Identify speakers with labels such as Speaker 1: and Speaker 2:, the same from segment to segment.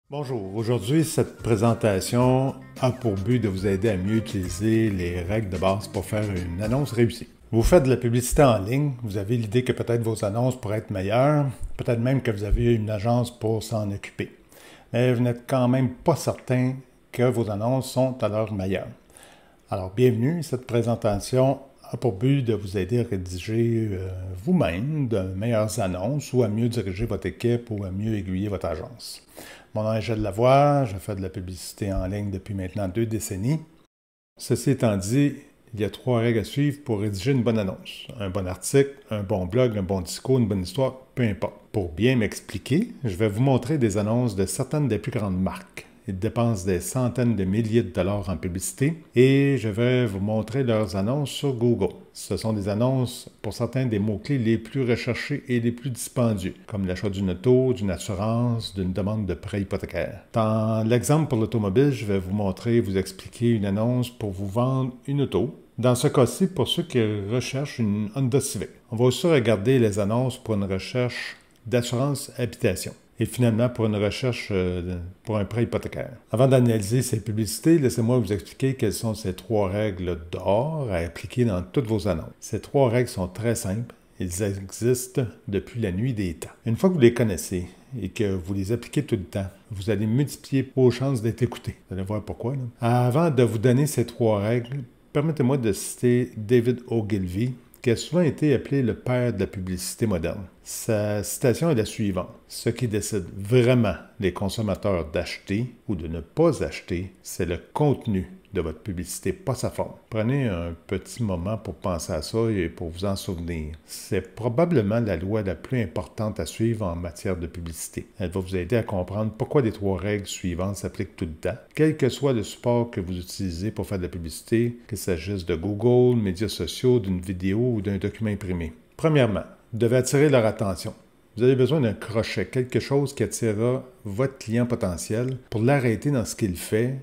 Speaker 1: Bonjour, aujourd'hui cette présentation a pour but de vous aider à mieux utiliser les règles de base pour faire une annonce réussie. Vous faites de la publicité en ligne, vous avez l'idée que peut-être vos annonces pourraient être meilleures, peut-être même que vous avez une agence pour s'en occuper. Mais vous n'êtes quand même pas certain que vos annonces sont à leur meilleure. Alors bienvenue, cette présentation a pour but de vous aider à rédiger vous-même de meilleures annonces ou à mieux diriger votre équipe ou à mieux aiguiller votre agence. Mon nom est Gilles Lavoie, je fais de la publicité en ligne depuis maintenant 2 décennies. Ceci étant dit, il y a 3 règles à suivre pour rédiger une bonne annonce. Un bon article, un bon blog, un bon discours, une bonne histoire, peu importe. Pour bien m'expliquer, je vais vous montrer des annonces de certaines des plus grandes marques. Ils dépensent des centaines de milliers de dollars en publicité et je vais vous montrer leurs annonces sur Google. Ce sont des annonces pour certains des mots-clés les plus recherchés et les plus dispendieux, comme l'achat d'une auto, d'une assurance, d'une demande de prêt hypothécaire. Dans l'exemple pour l'automobile, je vais vous montrer, vous expliquer une annonce pour vous vendre une auto. Dans ce cas-ci, pour ceux qui recherchent une Honda Civic. On va aussi regarder les annonces pour une recherche d'assurance habitation. Et finalement, pour une recherche pour un prêt hypothécaire. Avant d'analyser ces publicités, laissez-moi vous expliquer quelles sont ces 3 règles d'or à appliquer dans toutes vos annonces. Ces 3 règles sont très simples. Ils existent depuis la nuit des temps. Une fois que vous les connaissez et que vous les appliquez tout le temps, vous allez multiplier vos chances d'être écouté. Vous allez voir pourquoi. Avant de vous donner ces 3 règles, permettez-moi de citer David Ogilvy, qui a souvent été appelé le père de la publicité moderne. Sa citation est la suivante. Ce qui décide vraiment les consommateurs d'acheter ou de ne pas acheter, c'est le contenu de votre publicité, pas sa forme. Prenez un petit moment pour penser à ça et pour vous en souvenir. C'est probablement la loi la plus importante à suivre en matière de publicité. Elle va vous aider à comprendre pourquoi les 3 règles suivantes s'appliquent tout le temps, quel que soit le support que vous utilisez pour faire de la publicité, qu'il s'agisse de Google, médias sociaux, d'une vidéo ou d'un document imprimé. Premièrement, vous devez attirer leur attention. Vous avez besoin d'un crochet, quelque chose qui attirera votre client potentiel pour l'arrêter dans ce qu'il fait,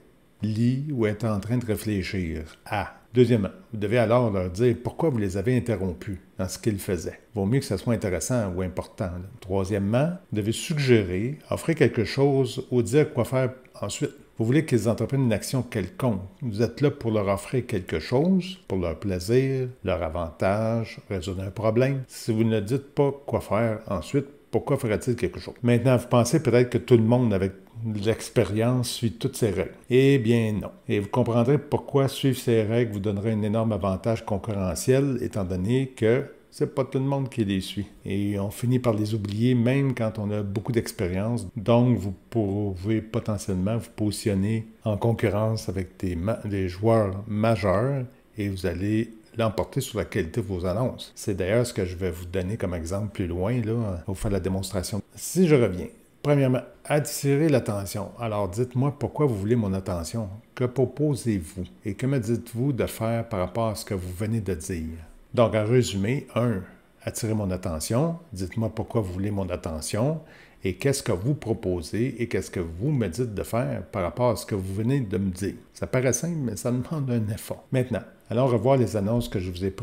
Speaker 1: lit ou est en train de réfléchir à. Deuxièmement, vous devez alors leur dire pourquoi vous les avez interrompus dans ce qu'ils faisaient. Vaut mieux que ce soit intéressant ou important. Troisièmement, vous devez suggérer, offrir quelque chose ou dire quoi faire ensuite. Vous voulez qu'ils entreprennent une action quelconque. Vous êtes là pour leur offrir quelque chose, pour leur plaisir, leur avantage, résoudre un problème. Si vous ne dites pas quoi faire ensuite, pourquoi ferait-il quelque chose? Maintenant, vous pensez peut-être que tout le monde avec l'expérience suit toutes ces règles. Eh bien non. Et vous comprendrez pourquoi suivre ces règles vous donnerait un énorme avantage concurrentiel, étant donné que c'est pas tout le monde qui les suit. Et on finit par les oublier même quand on a beaucoup d'expérience. Donc, vous pouvez potentiellement vous positionner en concurrence avec des joueurs majeurs et vous allez l'emporter sur la qualité de vos annonces. C'est d'ailleurs ce que je vais vous donner comme exemple plus loin, là, pour vous faire la démonstration. Si je reviens, premièrement, attirer l'attention. Alors, dites-moi pourquoi vous voulez mon attention. Que proposez-vous? Et que me dites-vous de faire par rapport à ce que vous venez de dire? Donc, en résumé, 1. Attirez mon attention. Dites-moi pourquoi vous voulez mon attention. Et qu'est-ce que vous proposez et qu'est-ce que vous me dites de faire par rapport à ce que vous venez de me dire. Ça paraît simple, mais ça demande un effort. Maintenant, allons revoir les annonces que je vous ai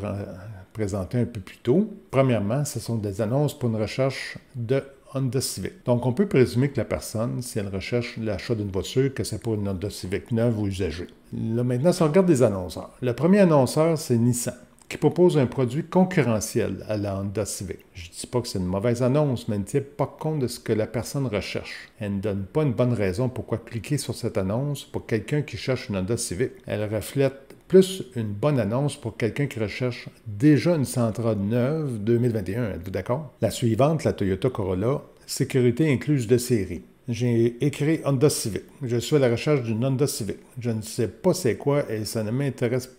Speaker 1: présentées un peu plus tôt. Premièrement, ce sont des annonces pour une recherche de Honda Civic. Donc, on peut présumer que la personne, si elle recherche l'achat d'une voiture, que c'est pour une Honda Civic neuve ou usagée. Là, maintenant, si on regarde des annonceurs. Le premier annonceur, c'est Nissan, qui propose un produit concurrentiel à la Honda Civic. Je ne dis pas que c'est une mauvaise annonce, mais elle ne tient pas compte de ce que la personne recherche. Elle ne donne pas une bonne raison pourquoi cliquer sur cette annonce pour quelqu'un qui cherche une Honda Civic. Elle reflète plus une bonne annonce pour quelqu'un qui recherche déjà une Sentra neuve 2021. Êtes-vous d'accord? La suivante, la Toyota Corolla, sécurité incluse de série. J'ai écrit Honda Civic. Je suis à la recherche d'une Honda Civic. Je ne sais pas c'est quoi et ça ne m'intéresse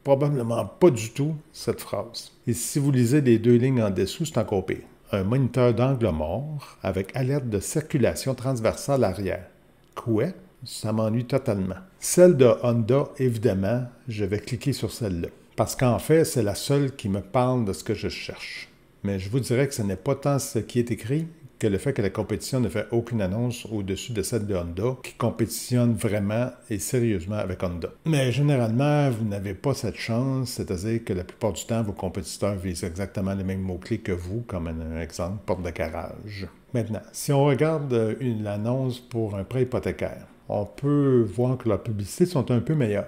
Speaker 1: probablement pas du tout cette phrase. Et si vous lisez les 2 lignes en dessous, c'est encore pire. Un moniteur d'angle mort avec alerte de circulation transversale arrière. Quoi? Ça m'ennuie totalement. Celle de Honda, évidemment, je vais cliquer sur celle-là. Parce qu'en fait, c'est la seule qui me parle de ce que je cherche. Mais je vous dirais que ce n'est pas tant ce qui est écrit que le fait que la compétition ne fait aucune annonce au-dessus de celle de Honda qui compétitionne vraiment et sérieusement avec Honda. Mais généralement, vous n'avez pas cette chance, c'est-à-dire que la plupart du temps, vos compétiteurs visent exactement les mêmes mots-clés que vous, comme un exemple, porte de garage. Maintenant, si on regarde une annonce pour un prêt hypothécaire, on peut voir que leurs publicités sont un peu meilleures.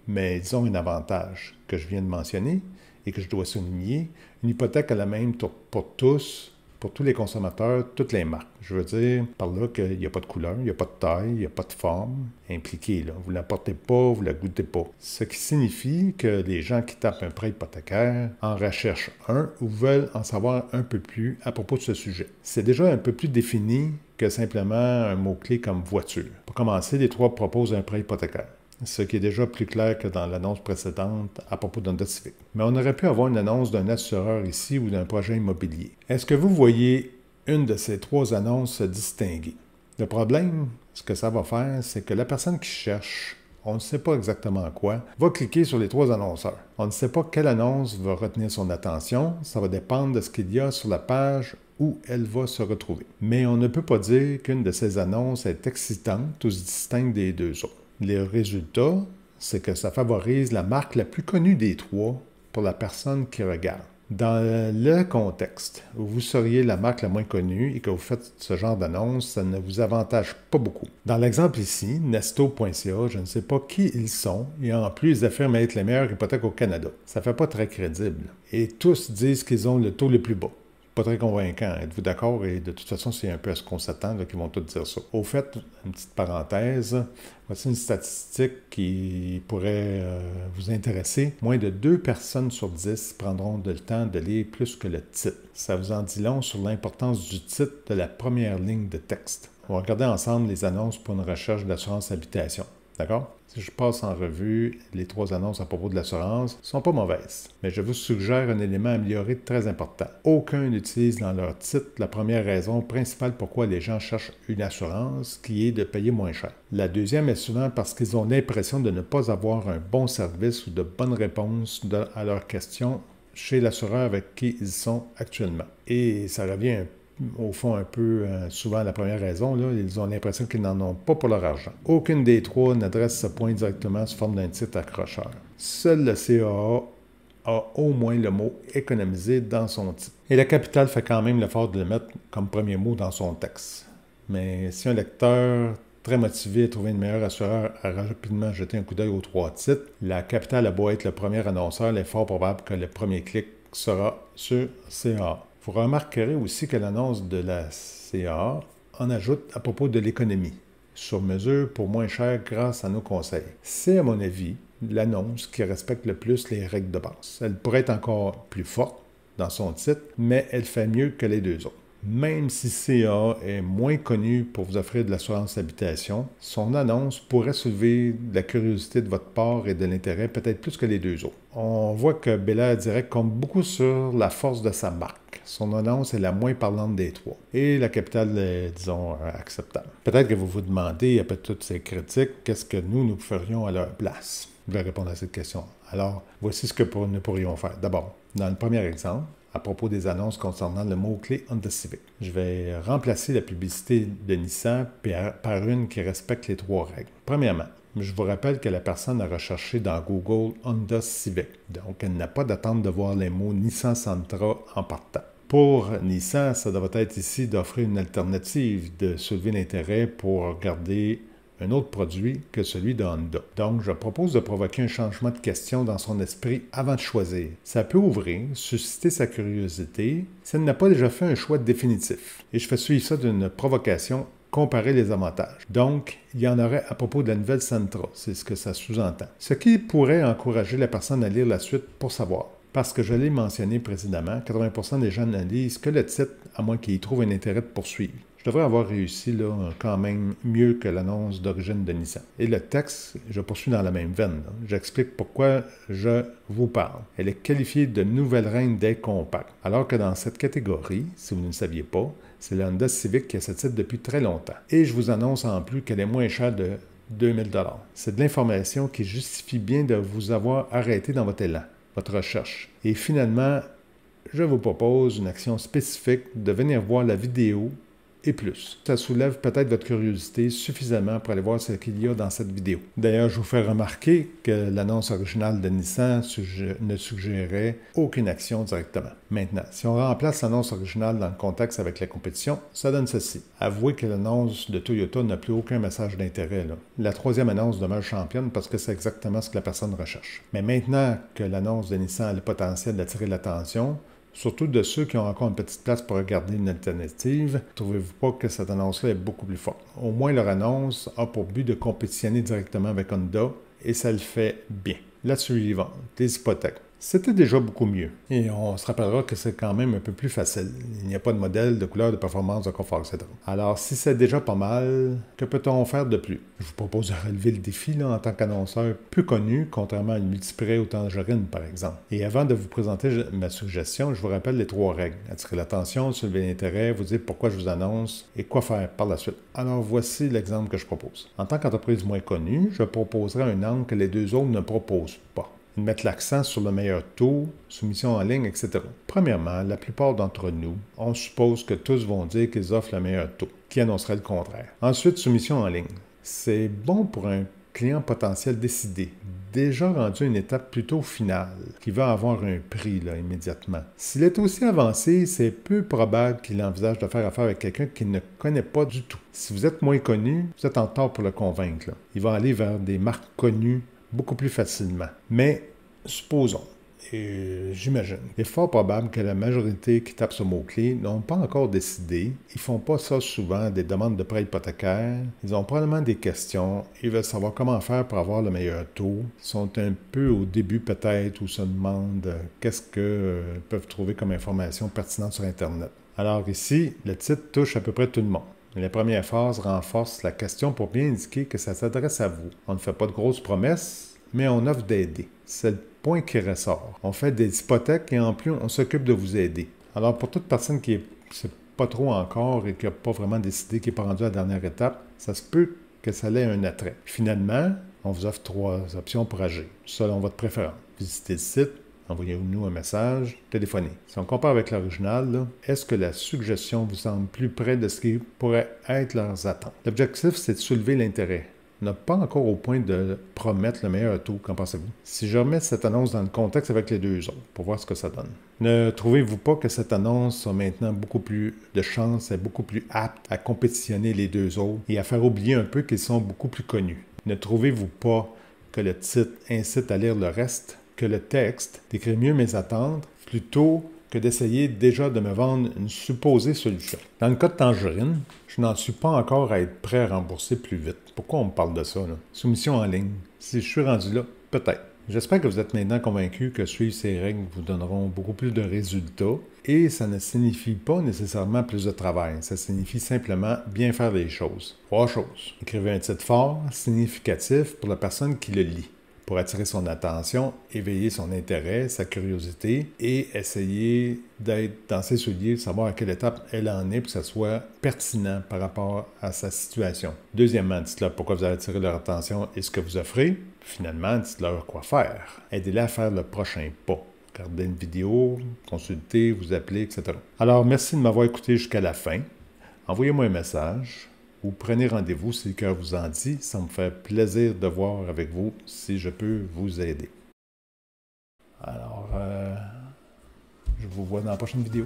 Speaker 1: Mais ils ont un avantage que je viens de mentionner et que je dois souligner. Une hypothèque est la même pour tous les consommateurs, toutes les marques. Je veux dire par là qu'il n'y a pas de couleur, il n'y a pas de taille, il n'y a pas de forme impliquée. Là. Vous ne la portez pas, vous ne la goûtez pas. Ce qui signifie que les gens qui tapent un prêt hypothécaire en recherchent un ou veulent en savoir un peu plus à propos de ce sujet. C'est déjà un peu plus défini que simplement un mot-clé comme voiture. Pour commencer, les trois proposent un prêt hypothécaire. Ce qui est déjà plus clair que dans l'annonce précédente à propos d'Honda Civic. Mais on aurait pu avoir une annonce d'un assureur ici ou d'un projet immobilier. Est-ce que vous voyez une de ces trois annonces se distinguer? Le problème, ce que ça va faire, c'est que la personne qui cherche, on ne sait pas exactement quoi, va cliquer sur les trois annonceurs. On ne sait pas quelle annonce va retenir son attention, ça va dépendre de ce qu'il y a sur la page où elle va se retrouver. Mais on ne peut pas dire qu'une de ces annonces est excitante ou se distingue des deux autres. Le résultat, c'est que ça favorise la marque la plus connue des trois pour la personne qui regarde. Dans le contexte où vous seriez la marque la moins connue et que vous faites ce genre d'annonce, ça ne vous avantage pas beaucoup. Dans l'exemple ici, Nesto.ca, je ne sais pas qui ils sont et en plus ils affirment être les meilleures hypothèques au Canada. Ça ne fait pas très crédible. Et tous disent qu'ils ont le taux le plus bas. Pas très convaincant. Êtes-vous d'accord? Et de toute façon, c'est un peu à ce qu'on s'attend qu'ils vont tous dire ça. Au fait, une petite parenthèse, voici une statistique qui pourrait vous intéresser. Moins de 2 personnes sur 10 prendront le temps de lire plus que le titre. Ça vous en dit long sur l'importance du titre de la première ligne de texte. On va regarder ensemble les annonces pour une recherche d'assurance habitation. D'accord? Si je passe en revue, les trois annonces à propos de l'assurance ne sont pas mauvaises, mais je vous suggère un élément amélioré très important. Aucun n'utilise dans leur titre la première raison principale pourquoi les gens cherchent une assurance, qui est de payer moins cher. La deuxième est souvent parce qu'ils ont l'impression de ne pas avoir un bon service ou de bonnes réponses à leurs questions chez l'assureur avec qui ils sont actuellement. Et ça revient au fond un peu souvent la première raison, là, ils ont l'impression qu'ils n'en ont pas pour leur argent. Aucune des trois n'adresse ce point directement sous forme d'un titre accrocheur. Seul le CAA a au moins le mot « économiser » dans son titre. Et la capitale fait quand même l'effort de le mettre comme premier mot dans son texte. Mais si un lecteur très motivé à trouver une meilleure assureur a rapidement jeté un coup d'œil aux trois titres, la capitale a beau être le premier annonceur, il est fort probable que le premier clic sera sur CAA. Vous remarquerez aussi que l'annonce de la CAA en ajoute à propos de l'économie, sur mesure pour moins cher grâce à nos conseils. C'est, à mon avis, l'annonce qui respecte le plus les règles de base. Elle pourrait être encore plus forte dans son titre, mais elle fait mieux que les deux autres. Même si CAA est moins connu pour vous offrir de l'assurance habitation, son annonce pourrait soulever de la curiosité de votre part et de l'intérêt, peut-être plus que les deux autres. On voit que Belair Direct compte beaucoup sur la force de sa marque. Son annonce est la moins parlante des trois. Et la capitale est, disons, acceptable. Peut-être que vous vous demandez, après toutes ces critiques, qu'est-ce que nous ferions à leur place? Je vais répondre à cette question. Alors, voici ce que nous pourrions faire. D'abord, dans le premier exemple, à propos des annonces concernant le mot-clé Honda Civic. Je vais remplacer la publicité de Nissan par une qui respecte les trois règles. Premièrement, je vous rappelle que la personne a recherché dans Google Honda Civic, donc elle n'a pas d'attente de voir les mots Nissan Sentra en partant. Pour Nissan, ça devrait être ici d'offrir une alternative, de soulever l'intérêt pour regarder un autre produit que celui de Honda. Donc, je propose de provoquer un changement de question dans son esprit avant de choisir. Ça peut ouvrir, susciter sa curiosité, si elle n'a pas déjà fait un choix définitif. Et je fais suivre ça d'une provocation, comparer les avantages. Donc, il y en aurait à propos de la nouvelle Sentra, c'est ce que ça sous-entend. Ce qui pourrait encourager la personne à lire la suite pour savoir. Parce que je l'ai mentionné précédemment, 80% des gens ne lisent que le titre, à moins qu'ils y trouvent un intérêt de poursuivre. Je devrais avoir réussi là, quand même mieux que l'annonce d'origine de Nissan. Et le texte, je poursuis dans la même veine. Là. J'explique pourquoi je vous parle. Elle est qualifiée de nouvelle reine des compacts. Alors que dans cette catégorie, si vous ne le saviez pas, c'est la Honda Civic qui a ce titre depuis très longtemps. Et je vous annonce en plus qu'elle est moins chère de 2000 $. C'est de l'information qui justifie bien de vous avoir arrêté dans votre élan, votre recherche. Et finalement, je vous propose une action spécifique de venir voir la vidéo et plus. Ça soulève peut-être votre curiosité suffisamment pour aller voir ce qu'il y a dans cette vidéo. D'ailleurs, je vous fais remarquer que l'annonce originale de Nissan ne suggérait aucune action directement. Maintenant, si on remplace l'annonce originale dans le contexte avec la compétition, ça donne ceci. Avouez que l'annonce de Toyota n'a plus aucun message d'intérêt. La troisième annonce demeure championne parce que c'est exactement ce que la personne recherche. Mais maintenant que l'annonce de Nissan a le potentiel d'attirer l'attention, surtout de ceux qui ont encore une petite place pour regarder une alternative, trouvez-vous pas que cette annonce-là est beaucoup plus forte? Au moins, leur annonce a pour but de compétitionner directement avec Honda et ça le fait bien. La suivante, des hypothèques. C'était déjà beaucoup mieux. Et on se rappellera que c'est quand même un peu plus facile. Il n'y a pas de modèle, de couleur, de performance, de confort, etc. Alors, si c'est déjà pas mal, que peut-on faire de plus? Je vous propose de relever le défi en tant qu'annonceur peu connu, contrairement à une multiprès ou tangerine, par exemple. Et avant de vous présenter ma suggestion, je vous rappelle les 3 règles. Attirer l'attention, soulever l'intérêt, vous dire pourquoi je vous annonce et quoi faire par la suite. Alors, voici l'exemple que je propose. En tant qu'entreprise moins connue, je proposerai un angle que les 2 autres ne proposent pas. Ils mettent l'accent sur le meilleur taux, soumission en ligne, etc. Premièrement, la plupart d'entre nous, on suppose que tous vont dire qu'ils offrent le meilleur taux. Qui annoncerait le contraire? Ensuite, soumission en ligne. C'est bon pour un client potentiel décidé, déjà rendu à une étape plutôt finale, qui va avoir un prix immédiatement. S'il est aussi avancé, c'est peu probable qu'il envisage de faire affaire avec quelqu'un qu'il ne connaît pas du tout. Si vous êtes moins connu, vous êtes en tort pour le convaincre. Il va aller vers des marques connues beaucoup plus facilement. Mais supposons, et j'imagine, il est fort probable que la majorité qui tape ce mot-clé n'ont pas encore décidé. Ils font pas ça souvent, des demandes de prêt hypothécaire. Ils ont probablement des questions. Ils veulent savoir comment faire pour avoir le meilleur taux. Ils sont un peu au début peut-être où se demandent qu'est-ce qu'ils peuvent trouver comme information pertinente sur Internet. Alors ici, le titre touche à peu près tout le monde. La première phrase renforce la question pour bien indiquer que ça s'adresse à vous. On ne fait pas de grosses promesses, mais on offre d'aider. C'est le point qui ressort. On fait des hypothèques et en plus, on s'occupe de vous aider. Alors, pour toute personne qui ne sait pas trop encore et qui n'a pas vraiment décidé, qui n'est pas rendu à la dernière étape, ça se peut que ça ait un attrait. Finalement, on vous offre 3 options pour agir, selon votre préférence. Visitez le site, envoyez-nous un message, téléphonez. Si on compare avec l'original, est-ce que la suggestion vous semble plus près de ce qui pourrait être leurs attentes? L'objectif, c'est de soulever l'intérêt. On n'a pas encore au point de promettre le meilleur taux, qu'en pensez-vous? Si je remets cette annonce dans le contexte avec les 2 autres, pour voir ce que ça donne. Ne trouvez-vous pas que cette annonce a maintenant beaucoup plus de chances, est beaucoup plus apte à compétitionner les 2 autres et à faire oublier un peu qu'ils sont beaucoup plus connus? Ne trouvez-vous pas que le titre incite à lire le reste? Que le texte décrit mieux mes attentes plutôt que d'essayer déjà de me vendre une supposée solution. Dans le cas de Tangerine, je n'en suis pas encore à être prêt à rembourser plus vite. Pourquoi on me parle de ça? Soumission en ligne. Si je suis rendu là, peut-être. J'espère que vous êtes maintenant convaincu que suivre ces règles vous donneront beaucoup plus de résultats et ça ne signifie pas nécessairement plus de travail. Ça signifie simplement bien faire les choses. 3 choses. Écrivez un titre fort, significatif pour la personne qui le lit, pour attirer son attention, éveiller son intérêt, sa curiosité et essayer d'être dans ses souliers, savoir à quelle étape elle en est pour que ça soit pertinent par rapport à sa situation. Deuxièmement, dites-leur pourquoi vous allez attirer leur attention et ce que vous offrez. Finalement, dites-leur quoi faire. Aidez-les à faire le prochain pas. Regardez une vidéo, consultez, vous appelez, etc. Alors, merci de m'avoir écouté jusqu'à la fin. Envoyez-moi un message. Ou prenez rendez-vous si le cœur vous en dit. Ça me fait plaisir de voir avec vous si je peux vous aider. Alors, je vous vois dans la prochaine vidéo.